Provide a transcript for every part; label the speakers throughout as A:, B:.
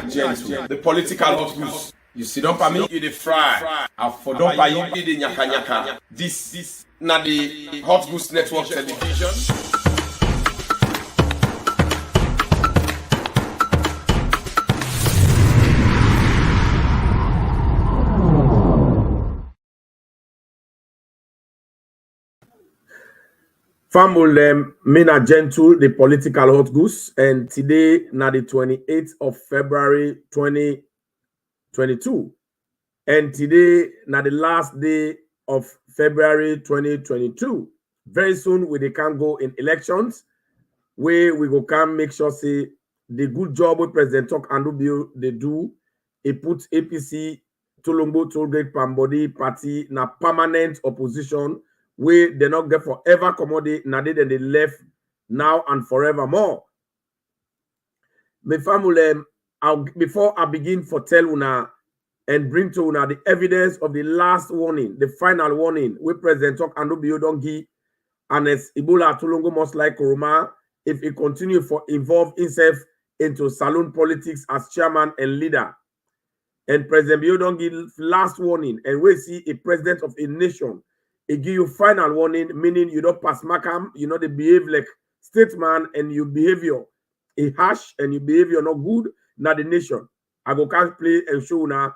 A: Gentle, the political hot goose. You see, don't for me, you the fry. I for don't buy you the nyaka nyaka. This na the Hot Goose Network television. Family, Mina Gentle, the political hot goose, and today na the 28th of February 2022, and today na the last day of February 2022. Very soon we can go in elections, where we go can make sure say the good job with President Tok Andubio they do. He put APC Tolombo Tollgate Pambody party na permanent opposition, where they not get forever commodity, na they left now and forevermore. My family, before I begin for tell una and bring to una the evidence of the last warning, the final warning, where President Tok Andubio don't give Ernest Ebola Tulongo most like Koroma if he continue for involve himself into saloon politics as chairman and leader. And President Bio don't give last warning, and we see a president of a nation. He give you final warning, meaning you don't pass Macam, you know, they behave like statesman, and your behavior is harsh and your behavior not good, not the nation. I go can't play and show now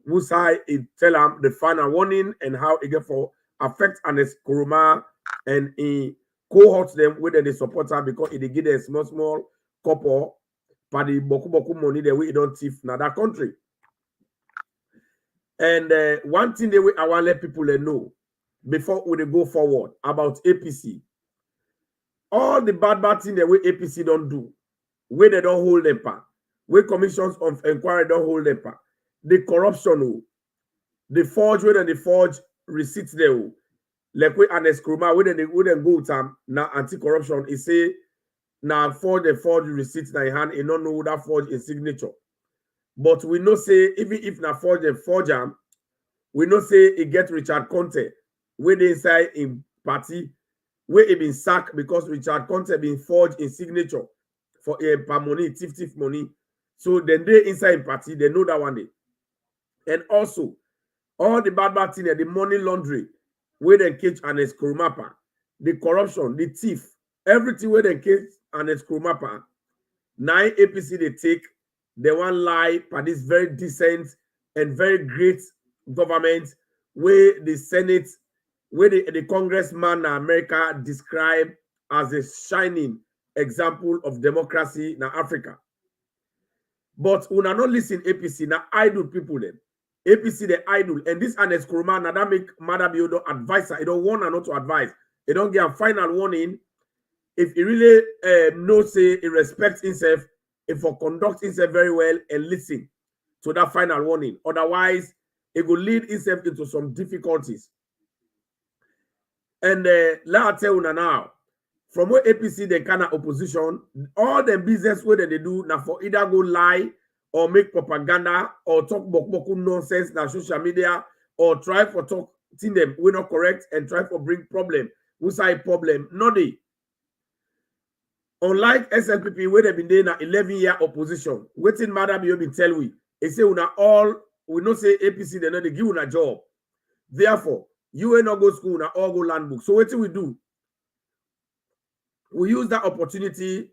A: who side tell him the final warning and how it get for affect Ernest Koroma and he cohort them with the supporter because it give them small couple for the boku money that we don't thief now that country. And one thing that I want to let people know before we go forward about APC. All the bad thing that we APC don't do, where they don't hold them back, where commissions of inquiry don't hold them back, the corruption, the forge, where they forge receipts there, like we Ernest Koroma, where they wouldn't go time now anti-corruption, he say now forge the forge receipts in hand, he don't know that forge is signature. But we know say even if na forge the forger, we know say it get Richard Conte where they inside in party where it been sacked because Richard Conte been forged in signature for a money, thief money. So then they inside in party, they know that one day. And also all the bad thing, the money laundering, where they catch Ernest Koroma, the corruption, the thief, everything where they catch Ernest Koroma. Now APC they take. They want lie for this very decent and very great government where the Senate, where the congressman in America described as a shining example of democracy in Africa. But we not listen APC, now idle people them. APC they idle. And this Ernest Koroma, now that make Madam Yodo advisor. He don't want not to advise. He don't get a final warning. If he really knows say he respects himself, if he conduct himself very well and listen to that final warning. Otherwise, it will lead himself into some difficulties. And let me tell you now, from where APC, they kind of opposition, all the business where they do now for either go lie or make propaganda or talk boku nonsense na social media or try for talk them we're not correct and try for bring problem. We say problem, not they. Unlike SLPP, where they've been there in an 11-year opposition, waiting Madam you been tell we say una all we not say APC they know they give una job. Therefore, you ain't not go school una all go land book. So what do we do? We use that opportunity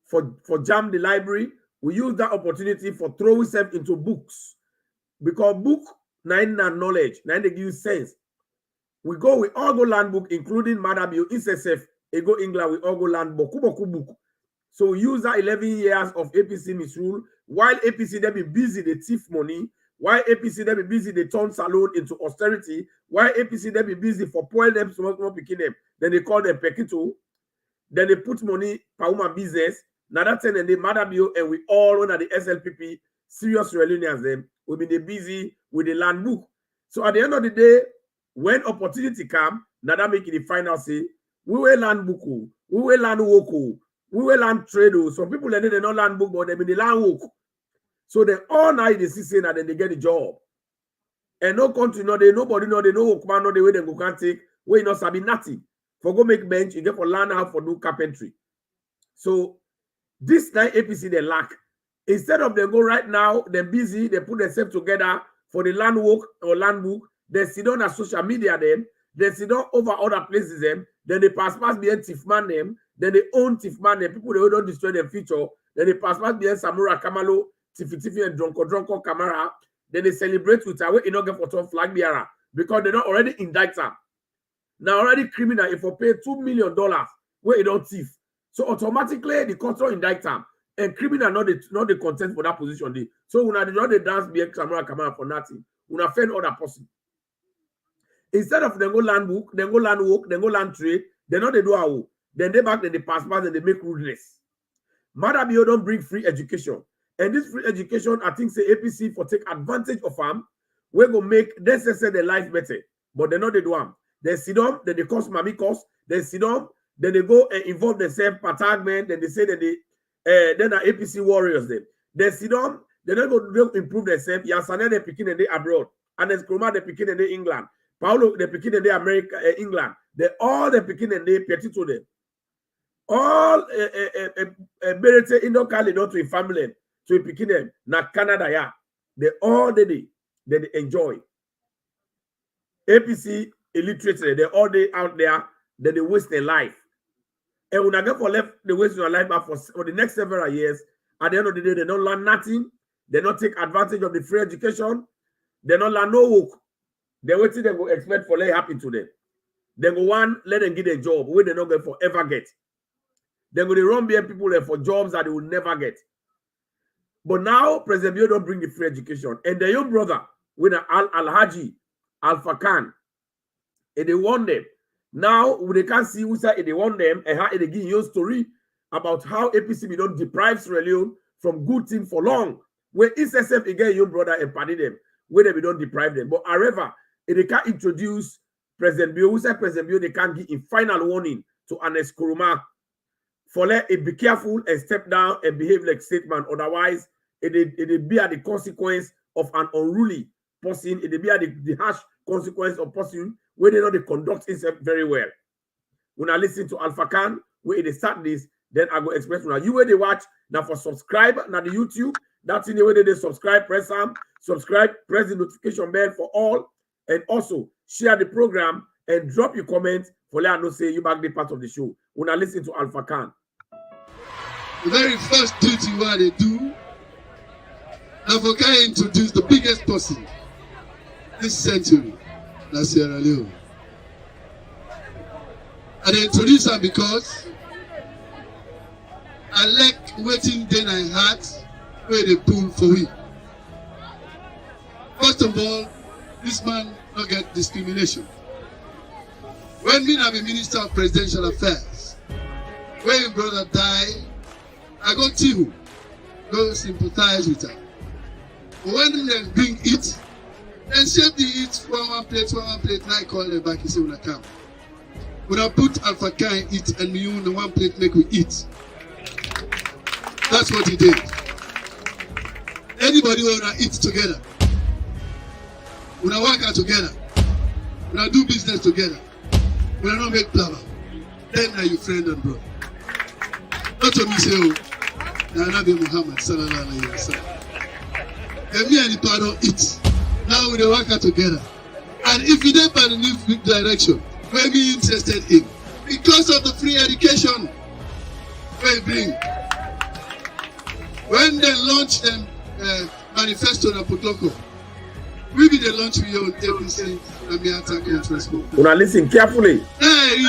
A: for jam the library. We use that opportunity for throw ourselves into books because book nine and knowledge nine they give you sense. We all go land book, including Madam you SSF. Go England, we all go land boku book. So we use that 11 years of APC misrule, while APC they be busy, they thief money, while APC they be busy, they turn salon into austerity, while APC they be busy for poor them, small picking them, then they call them pekito, then they put money for woman business. Now that time and they Madam you and we all under the SLPP, serious reunions them, we be busy with the land book. So at the end of the day, when opportunity come, now that make it the final say, we will land book, we will land work, we will land trade. Some people they don't land book, but they mean the land work. So they all night they see saying that then they get the job. And no country, nobody know they know work man, no the way they go can't take, where you know sabi nothing. For go make bench, you get for land out for do carpentry. So this night APC they lack. Instead of them go right now, they're busy, they put themselves together for the land work or land book, they sit on social media them, they sit on over other places them, then they pass behind Tifman them, then they own Tifman them, people they don't destroy their future, then they pass behind Samura Kamalo, Tiffy and Dronko Kamara, then they celebrate with away in order for some flag bearer because they don't already indict them. Now already criminal if you pay $2 million where you don't thief. So automatically the control indict them. And criminal not the content for that position. So when they dance behind Kamara for nothing, when I find other person. Instead of them go land book, then go land work, then go land trade, they know they do our work. Then they back, then they pass, and they make rudeness. Mother Bio don't bring free education. And this free education, I think, say APC for take advantage of them. We're going to make, they say their life better. But they know they do them. They sit down, then they cause mommy cause, they sit down, then they go and involve themselves, patagment, then they say that they, then are APC warriors then. They sit down, they're not going to improve themselves. Yasane, they're picking and they abroad. Ernest Koroma, they're picking and they England. Paulo, they're picking and they America, England. They're all they're picking and they petty to them. All Berete Indo Kali not to a family, to a picking them. Na Canada, yeah. They all they enjoy. APC illiterate, they're all day out there, then they waste their life. And when I get for left, they waste their life but for the next several years. At the end of the day, they don't learn nothing. They don't take advantage of the free education. They don't learn no work. They wait till they go expect for let happen to them. They go one, let them get a job where they're not going to forever get. They go to run behind people there for jobs that they will never get. But now, President Bio don't bring the free education. And the young brother, with Al-Haji, Al-Fakan, and they want them. Now, they can't see who say they want them and how they give you a story about how APC be don't deprive Sierra Leone from good things for long. Where SSF again, your brother and party them, where they don't deprive them. But however, if they can't introduce President Bio, who said President Bio, they can't give a final warning to Ernest Koroma for let it be careful and step down and behave like statesman. Otherwise, it be at the consequence of an unruly person. It be at the harsh consequence of person where they know they conduct itself very well. When I listen to Alpha Khan, where they start this, then I go express now. You where they watch now for subscribe now the YouTube. That's in the way that they subscribe, press subscribe, press the notification bell for all, and also share the program and drop your comments for let I know say you back the part of the show. When I listen to Alpha Khan.
B: The very first duty what they do, Alpha Khan introduced the biggest person this century, that's Sierra Leone. And they introduce her because I like waiting then I had where they pull for we. First of all, this man not get discrimination. When me I'm a minister of presidential affairs, when your brother die, I go to him, go sympathize with her. But when they bring it, then shape the eat one plate, now I call them back and say when I come. When I put Alpha Khan eat and me on the one plate make we eat. That's what he did. Anybody wanna eat together? When I work out together, when I do business together, when I don't make flour, then are you friend and bro. Not to me say, oh, now Nabi Muhammad sallallahu alayhi wa sallam. And me and the part don't eat. Now we work out together. And if you don't find a new direction, where we interested in, because of the free education we bring. When they launch them manifesto in Apotoko, we be the launch with your APC and me attack interest.
A: Now listen carefully.
B: Hey,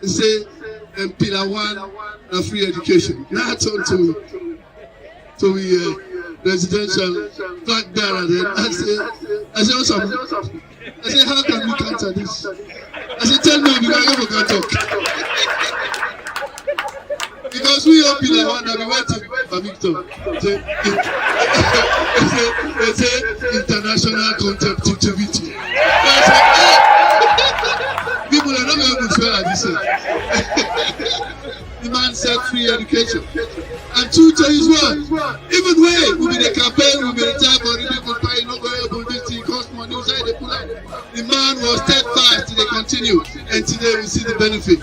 B: they say pillar one and free education. Now I turn to residential flag bearer then. I say what's up? I say how can we counter this? I say tell me because I never can talk. Because we all pillar one and we went to Victor. They say international competitivity. People are not going to swear at this. The man said free education. And two to his word. Even when we be the campaign, we be the time for the people paying no going to this thing, cost money, inside the pull out. The man was steadfast till they continue. And today we see the benefit.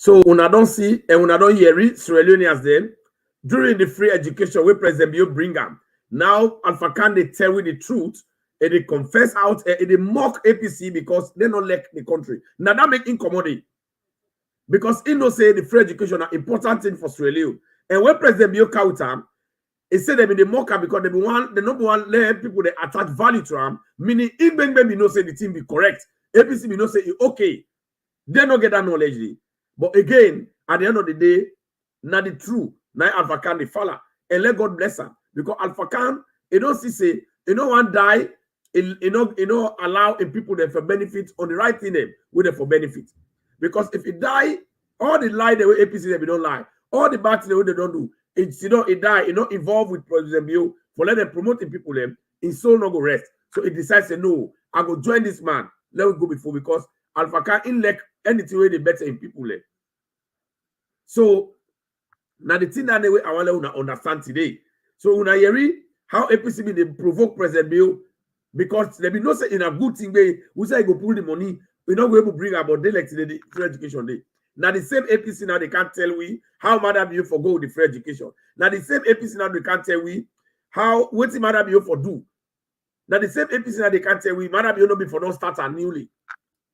A: So una don't see and una don't hear it, Sierra Leoneans then during the free education where President Bio bring them. Now Alpha Khan they tell you the truth and they confess out and they mock APC because they don't like the country. Now that make incommodate. Because he know say the free education are important thing for Sierra Leone. And when President Bio counter, he said they be the mocker because the number one let people they attach value to them, meaning if baby no say the thing be correct, APC be no say it okay. They don't get that knowledge. But again, at the end of the day, not the true. Now Alpha Khan the fella. And let God bless her. Because Alpha Khan, you don't see say, you know one die, allow people them for benefit on the right thing them with them for benefit. Because if it die, all the lie the way APC they don't lie, all the bad thing the way they don't do, it's it die, involved with President Bio for let them promoting people them, his soul not go rest. So it decides say no, I go join this man. Let me go before because Alpha Khan in like anything way they better in people them. So now the thing that way I want to understand today. So una hear how APC be they provoke President Bio because they be no say in a good thing way we say go pull the money. We not go able to bring about day like today the free education day. Now the same APC now they can't tell we how Madam you for go with the free education. Now the same APC now they can't tell we how what's Madam you for do. Now the same APC now they can't tell we Madam you no be for don't start newly.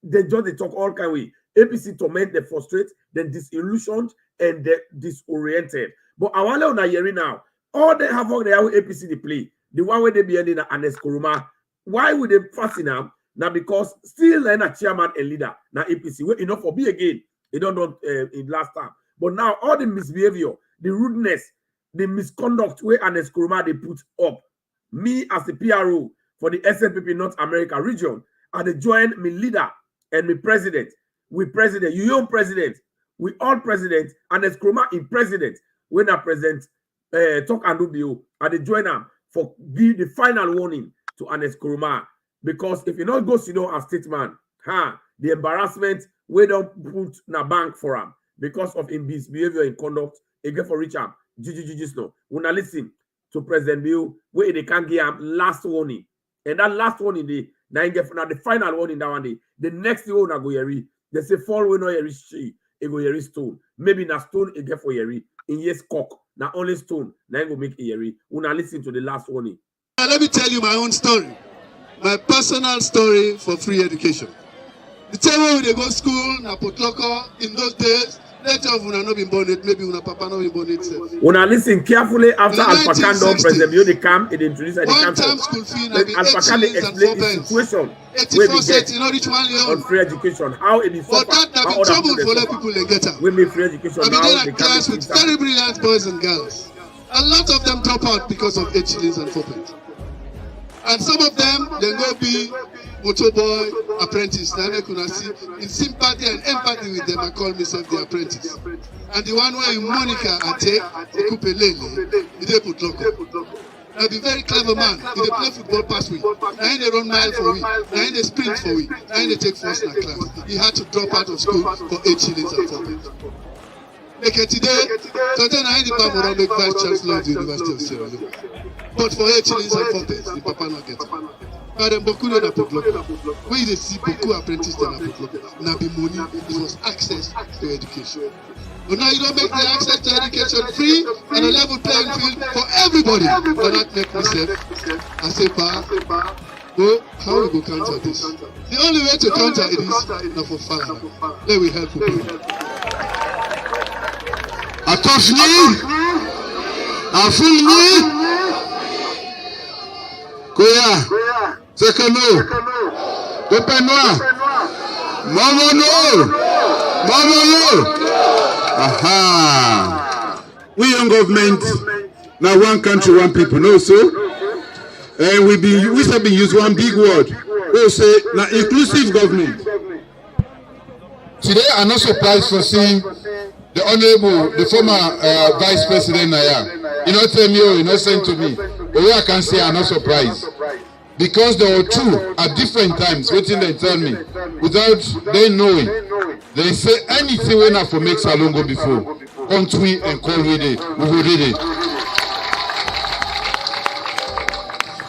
A: They just they talk all kind of way. APC torment, they frustrate, then disillusioned and they disoriented. But I want to hear now. All they have all the APC they play. The one where they be ending Ernest Koroma. Why would they fascinate? Now because still a chairman and leader. Now APC we enough for be again. They don't know in last time. But now all the misbehavior, the rudeness, the misconduct where Ernest Koroma they put up. Me as the PRO for the SNPP North America region, I they join me leader and me president. We president, you young president, we all president, Ernest Koroma in president. When I present talk and do bill, I they join them for give the final warning to Ernest Koroma. Because if you not go sit down as statesman, the embarrassment we don't put in a bank for him because of his behavior and conduct, again for Richard, no. When I listen to President Bill, where they can give him last warning. And that last warning, now the final warning that one day, the next thing I go here, they say fall we no yeri she, it go yeri stone. Maybe na stone again for yeri. In yes cock, now only stone, now go make yeri. Una listen to the last warning.
B: Let me tell you my own story. My personal story for free education. The time when they go school, na potloko, in those days, later of una no been born it, maybe una papa no been born it.
A: Una listen carefully after Alpha Khan don't President Bio they come, it introduce and they come.
B: School fee na be
A: Alpha Khan they explain the situation where we get on free education, how it is
B: but that na be trouble for let people they get out.
A: We make free education
B: I
A: now.
B: began a class with very brilliant boys and girls. A lot of them drop out because of 8 shillings and 4 pence. And some of them, they go be motor boy apprentice. Now they could see in sympathy and empathy with them, I call myself the apprentice. And the one where Monica I take, coupe lele, they put loco. Now be very clever man. He they play football pass week. Now they run mile for week. Now they sprint for week. Now they take first in class. He had to drop out of school for 8 shillings and 4 pence. Like today, so then I the Papa don't make vice chancellor of the University of Sierra Leone. But for 8 shillings and 4 pence, the Papa not get it. But then beaucoup de put local. Where they see beaucoup apprentices that put local. Now be money, it was access to education. But now you don't make the access to education free and a level playing field for everybody. Do not make myself. I say, Pa, go, how we go counter this? The only way to counter it is not for fire. Let we help people. Atofni, Afuni, Koya, Sekano, Pepenoa, Mamono, Aha. We young government, now one country, one people, no so. And we have been use one big word. We say now inclusive government. Today I'm not surprised for seeing the honorable, the former vice president Naya. You know, tell me, you know, send to me. But what I can say, I'm not surprised. Because there were two at different times, waiting they tell me, without they knowing. They say anything when I for make Salongo before. Come to me and call with it. We will read it.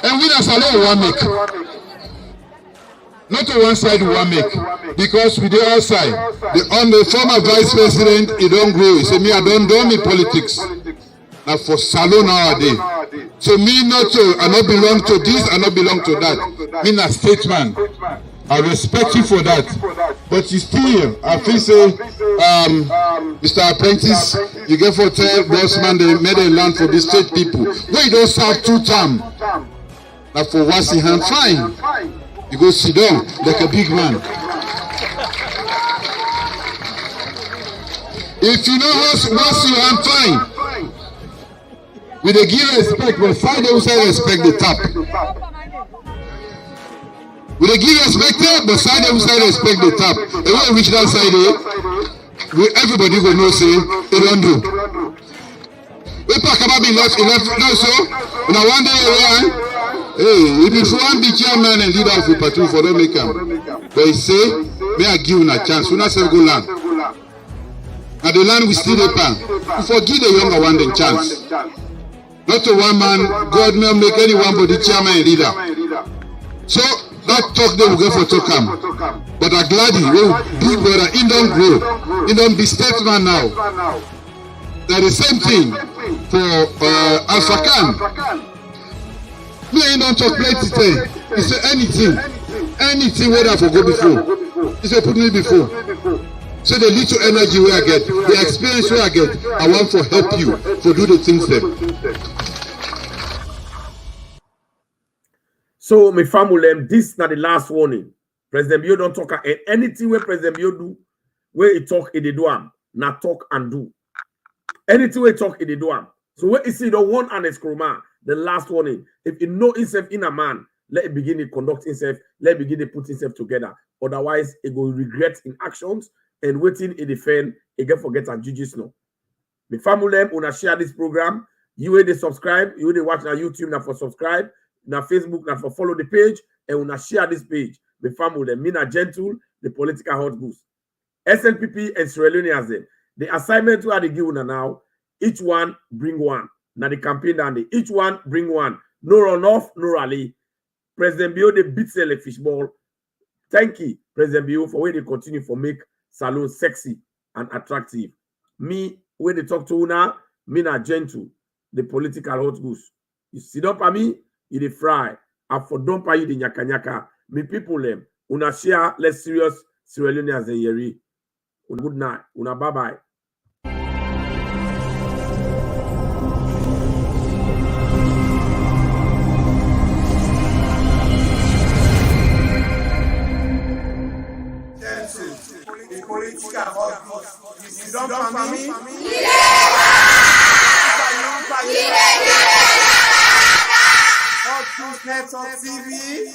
B: And we as Salongo one make. Not to one side we one make. because we dey outside. The former vice president, he don't grow. He say, me, I don't do me politics. Now for salon nowadays. So me I not belong to this, I not belong to that. Me not statesman. I respect you for that. But you still, I feel say, Mr. Apprentice, you get for tell bossman they made a land for the state people. No, you don't serve 2 terms. Now for what's in hand, fine. You go sit down like a big man. If you know what's your hand, fine. We dey give respect, but side they say respect the top. We dey give respect, but side they say respect the top. And when we reach that side, everybody go know say they don't do. We talk about be left no so. Now one day hey, if you want be chairman and leader of the party for don't make am. But he say, may I give you a chance. We not say go land. Now the land we still dey pan. We forgive the younger one the chance. Not to one man, God may make anyone but the chairman and leader. So that talk they will go for to come. But I'm glad you big brother, he don't grow. He don't be statesman now. They're the same thing for Alpha Khan. Me he don't talk plenty thing. He say anything where I forgot before. He say put me before. So the little energy where I get, the experience where I get, I want to help you to do the things them.
A: So my family, this is not the last warning. President Bio don't talk anything where President Bio do, where he talk in the do am, not talk and do. Anything where he talk in the do am. So where you see the one Ernest Koroma, the last warning. If he know himself in a man, let him begin to conduct himself, let him begin to put himself together. Otherwise, he will regret in actions. And waiting in defend again forget and judges no. My family una share this program. You will subscribe, you will watch on YouTube now for subscribe, now Facebook now for follow the page, and una share this page. My family, Mina Gentle, the political hot boost. SNPP and Sierra Leoneans them. The assignment we are given now, each one bring one. Now the campaign down each one bring one. No runoff, no rally. President Bio they beat the fishball. Thank you, President Bio, for where they continue for make salon sexy and attractive. Me, when they talk to una, me na gentle, the political hot goose. You sit up at me, you dey fry. I for don't pay you the nyaka nyaka. Me people them, una share less serious Sierra Leoneans than yeri. Good night, una bye bye.
C: TV.